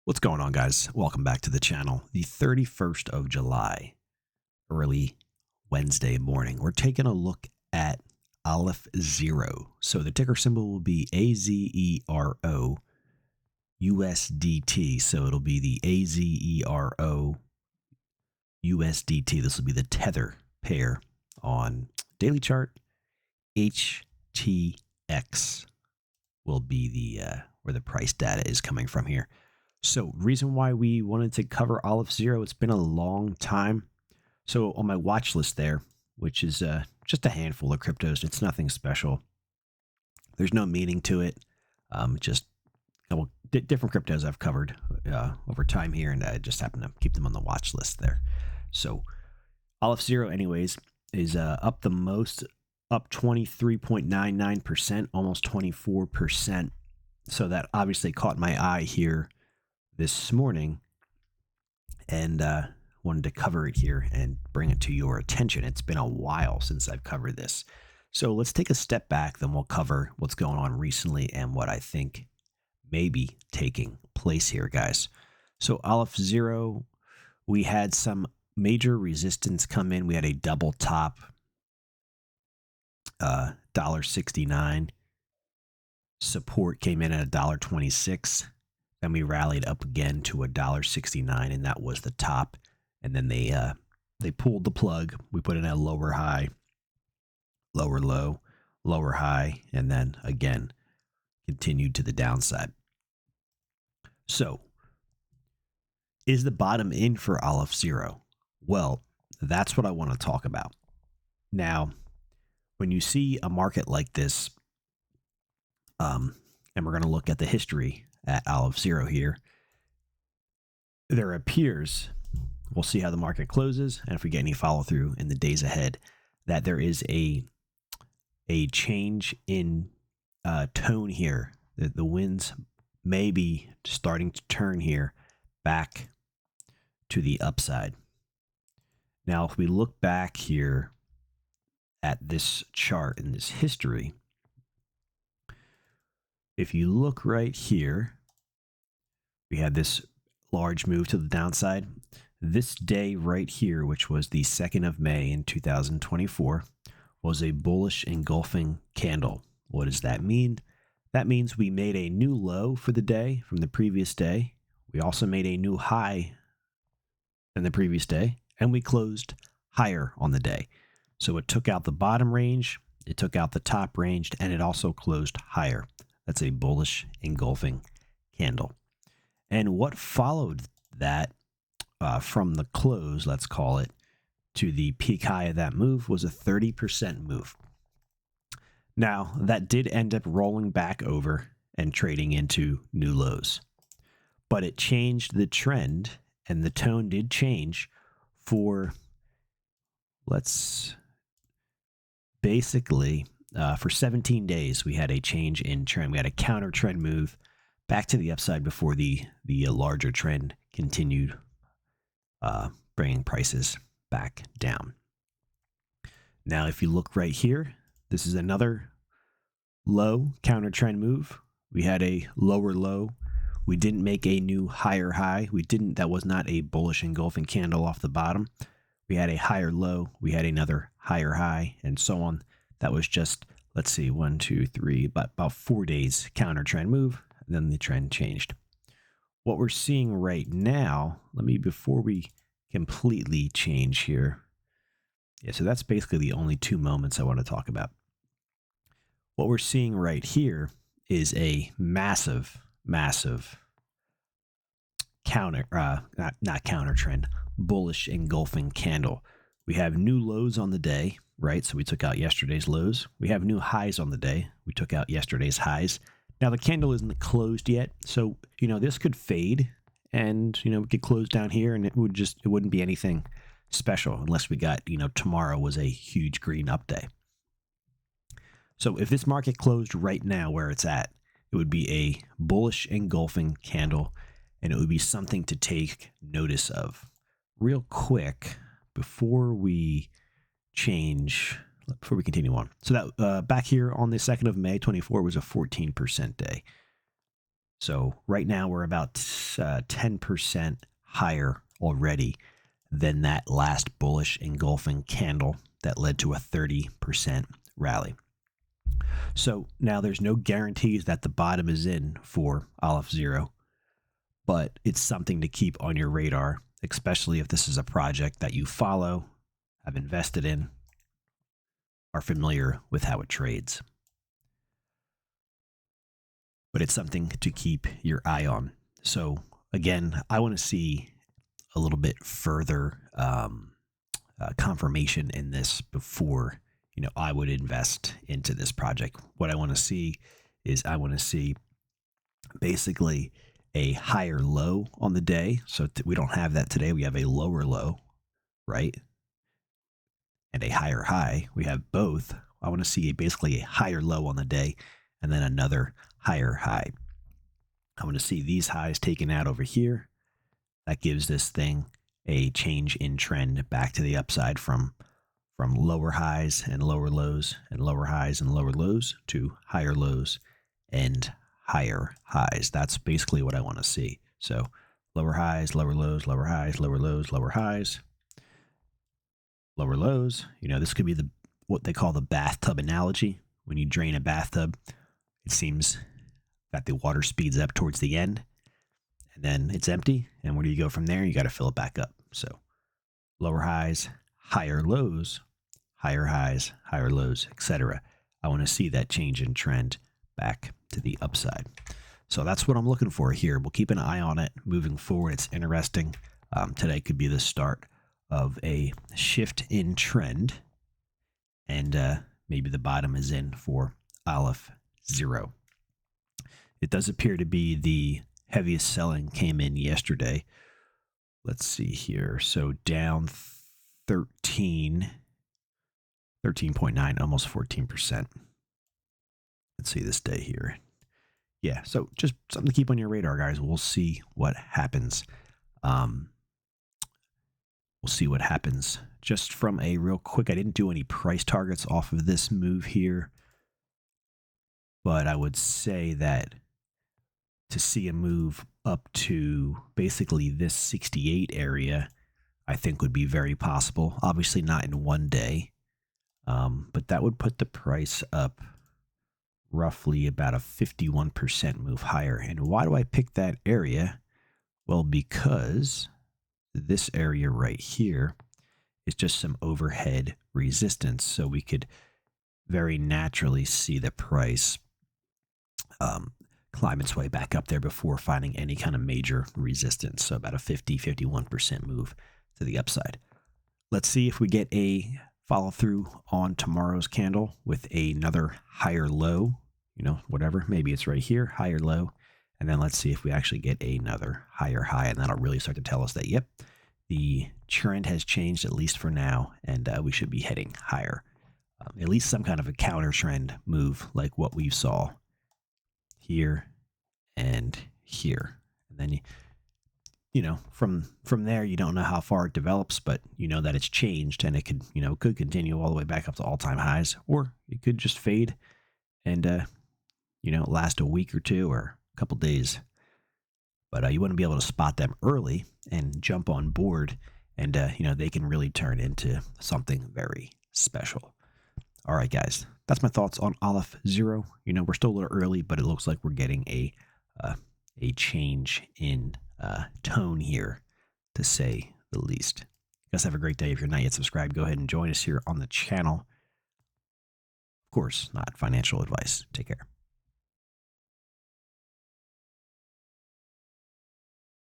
What's going on, guys? Welcome back to the channel. The 31st of July, early Wednesday morning. We're taking a look at Aleph Zero. So the ticker symbol will be AZERO USDT. So it'll be the AZERO USDT. This will be the tether pair on daily chart. HTX will be the where the price data is coming from here. So reason why we wanted to cover Aleph Zero, it's been a long time. So on my watch list there, which is just a handful of cryptos, it's nothing special. There's no meaning to it. Just a couple different cryptos I've covered over time here, and I just happen to keep them on the watch list there. So Aleph Zero anyways is up the most, up 23.99%, almost 24%. So that obviously caught my eye here this morning, and wanted to cover it here and bring it to your attention. It's been a while since I've covered this. So let's take a step back, then we'll cover what's going on recently and what I think may be taking place here, guys. So Aleph Zero, we had some major resistance come in. We had a double top, $1.69. Support came in at $1.26. Then we rallied up again to $1.69, and that was the top. And then they pulled the plug. We put in a lower high, lower low, lower high, and then again continued to the downside. So, is the bottom in for Aleph Zero? Well, that's what I want to talk about. Now, when you see a market like this, and we're going to look at the history at Aleph Zero here, there appears, we'll see how the market closes and if we get any follow through in the days ahead, that there is a change in tone here. The winds may be starting to turn here back to the upside. Now, if we look back here at this chart in this history, if you look right here, we had this large move to the downside. This day right here, which was the 2nd of May in 2024, was a bullish engulfing candle. What does that mean? That means we made a new low for the day from the previous day. We also made a new high than the previous day, and we closed higher on the day. So it took out the bottom range, it took out the top range, and it also closed higher. That's a bullish engulfing candle. And what followed that from the close, let's call it, to the peak high of that move was a 30% move. Now, that did end up rolling back over and trading into new lows. But it changed the trend, and the tone did change for, for 17 days, we had a change in trend. We had a counter trend move back to the upside before the larger trend continued, bringing prices back down. Now, if you look right here, this is another low counter trend move. We had a lower low. We didn't make a new higher high. That was not a bullish engulfing candle off the bottom. We had a higher low. We had another higher high, and so on. That was just, let's see, 1, 2, 3, about 4 days counter trend move. Then the trend changed. What we're seeing right now, before we completely change here. Yeah, so that's basically the only two moments I want to talk about. What we're seeing right here is a massive not counter trend, bullish engulfing candle. We have new lows on the day, right? So we took out yesterday's lows. We have new highs on the day. We took out yesterday's highs. Now the candle isn't closed yet, so this could fade, and we could close down here, and it wouldn't be anything special unless we got tomorrow was a huge green up day. So if this market closed right now where it's at, it would be a bullish engulfing candle, and it would be something to take notice of. Real quick before we continue on. So that back here on the 2nd of May 24 was a 14% day. So right now we're about it's 10% higher already than that last bullish engulfing candle that led to a 30% rally. So now there's no guarantees that the bottom is in for Aleph Zero, but it's something to keep on your radar, especially if this is a project that you follow, have invested in, are familiar with how it trades. But it's something to keep your eye on. So again, I want to see a little bit further confirmation in this before I would invest into this project. What I want to see is I want to see basically a higher low on the day. So we don't have that today. We have a lower low, right? And a higher high. We have both. I want to see basically a higher low on the day and then another higher high. I want to see these highs taken out over here. That gives this thing a change in trend back to the upside from lower highs and lower lows and lower highs and lower lows to higher lows and higher highs. That's basically what I want to see. So lower highs, lower lows, lower highs, lower lows, lower highs, lower lows. This could be what they call the bathtub analogy. When you drain a bathtub, it seems that the water speeds up towards the end and then it's empty. And where do you go from there? You got to fill it back up. So lower highs, higher lows, higher highs, higher lows, etc. I want to see that change in trend back to the upside. So that's what I'm looking for here. We'll keep an eye on it moving forward. It's interesting. Today could be the start of a shift in trend, and maybe the bottom is in for Aleph Zero. It does appear to be the heaviest selling came in yesterday. Let's see here. So down 13.9, almost 14%. Let's see this day here. Yeah, so just something to keep on your radar, guys. We'll see what happens. We'll see what happens. Just from a real quick, I didn't do any price targets off of this move here, but I would say that to see a move up to basically this 68 area, I think would be very possible. Obviously not in one day, but that would put the price up roughly about a 51% move higher. And why do I pick that area? Well, because this area right here is just some overhead resistance. So we could very naturally see the price climb its way back up there before finding any kind of major resistance. So about a 51% move to the upside. Let's see if we get a follow through on tomorrow's candle with another higher low, whatever. Maybe it's right here, higher low. And then let's see if we actually get another higher high. And that'll really start to tell us that, yep, the trend has changed, at least for now, and we should be heading higher. At least some kind of a counter trend move like what we saw here and here. And then from there, you don't know how far it develops, but you know that it's changed, and it could could continue all the way back up to all-time highs, or it could just fade and last a week or two or a couple days. But you wouldn't be able to spot them early and jump on board, and they can really turn into something very special. All right, guys, that's my thoughts on Aleph Zero. We're still a little early, but it looks like we're getting a change in tone here, to say the least. You guys have a great day. If you're not yet subscribed, go ahead and join us here on the channel. Of course, not financial advice. Take care.